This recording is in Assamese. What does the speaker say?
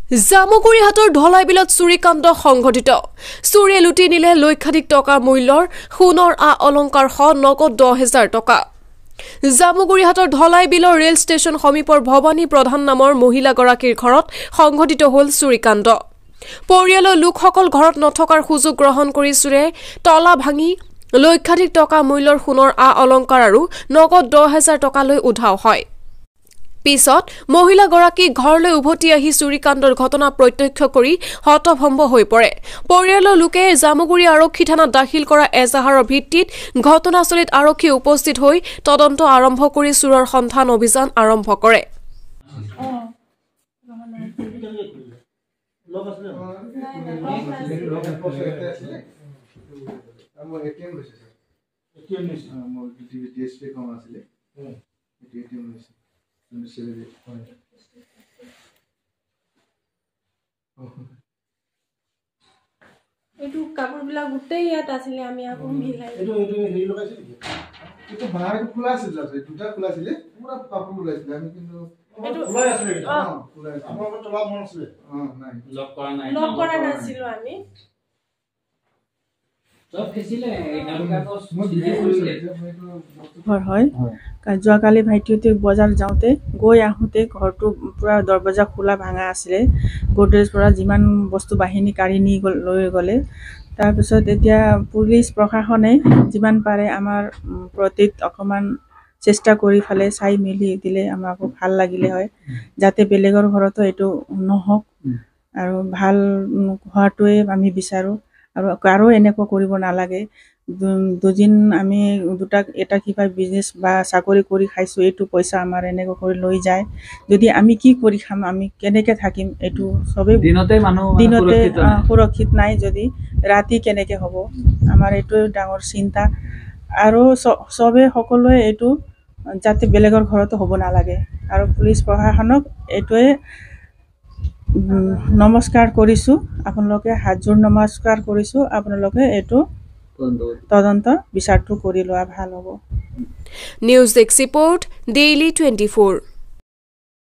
জামুগুৰিহাটৰ ঢলাইবিলত চুৰিকাণ্ড সংঘটিত চুৰিয়ে লুটি নিলে লক্ষাধিক টকা মূল্যৰ সোণৰ অলংকাৰ সহ নগদ 10,000 টকা জামুগুৰিহাটৰ ঢলাইবিলৰ ৰেল ষ্টেচন সমীপৰ ভৱানী প্ৰধান নামৰ মহিলাগৰাকীৰ ঘৰত সংঘটিত হ'ল চুৰিকাণ্ড পৰিয়ালৰ লোকসকল ঘৰত নথকাৰ সুযোগ গ্ৰহণ কৰি চুৰে তলা ভাঙি লক্ষাধিক টকা মূল্যৰ সোণৰ অলংকাৰ আৰু নগদ 10,000 টকা লৈ উধাও হয় পিছত মহিলাগৰাকী ঘৰলৈ উভতি আহি চুৰিকাণ্ডৰ ঘটনা প্ৰত্যক্ষ কৰি হতভম্ব হৈ পৰে পৰিয়ালৰ লোকে জামুগুৰি আৰক্ষী থানাত দাখিল কৰা এজাহাৰৰ ভিত্তিত ঘটনাস্থলীত আৰক্ষী উপস্থিত হৈ তদন্ত আৰম্ভ কৰি চুৰৰ সন্ধান অভিযান আৰম্ভ কৰে এটু কাপড় বিলা গুটেই ইয়াত আছিল আমি আকৌ মিলাই এটু হেৰি লগাইছিল কি এটু বাহার খোলা আছিল আছে দুটা খোলা আছিল পুরা কাপড় লগাইছিল আমি কিন্তু এটু খোলা আছিল খোলা আছিল আমাৰ তলা মন আছিল নাই লক কৰা নাছিল আমি সব ফেছিলে এখানকাটো হয় যোৱাকালি ভাইটিহঁতে বজাৰ যাওঁতে গৈ আহোঁতে ঘৰটো পুৰা দৰজা খোলা ভাঙা আছিলে গোডৰেজ পৰা যিমান বস্তু বাহিনী কাঢ়ি নি লৈ গ'লে তাৰপিছত এতিয়া পুলিচ প্ৰশাসনে যিমান পাৰে আমাৰ প্ৰতিত অকণমান চেষ্টা কৰি ফালে চাই মেলি দিলে আমাকো ভাল লাগিলে হয় যাতে বেলেগৰ ঘৰতো এইটো নহওক আৰু ভাল হোৱাটোৱে আমি বিচাৰোঁ আৰু কাৰো এনেকুৱা কৰিব নালাগে দুদিন আমি এটা কিবা বিজনেছ বা চাকৰি কৰি খাইছোঁ এইটো পইচা আমাৰ এনেকৈ কৰি লৈ যায় যদি আমি কি কৰি খাম আমি কেনেকৈ থাকিম এইটো চবেই দিনতে সুৰক্ষিত নাই যদি ৰাতি কেনেকৈ হ'ব আমাৰ এইটোৱে ডাঙৰ চিন্তা আৰু চবে সকলোৱে এইটো যাতে বেলেগৰ ঘৰতো হ'ব নালাগে আৰু পুলিচ প্ৰশাসনক এইটোৱে নমস্কাৰ কৰিছোঁ আপোনালোকে হাতজোৰ নমস্কাৰ কৰিছোঁ আপোনালোকে এইটো তদন্ত বিচাৰটো কৰি লোৱা ভাল হ'ব নিউজ ডেস্ক ৰিপোৰ্ট ডেইলি 24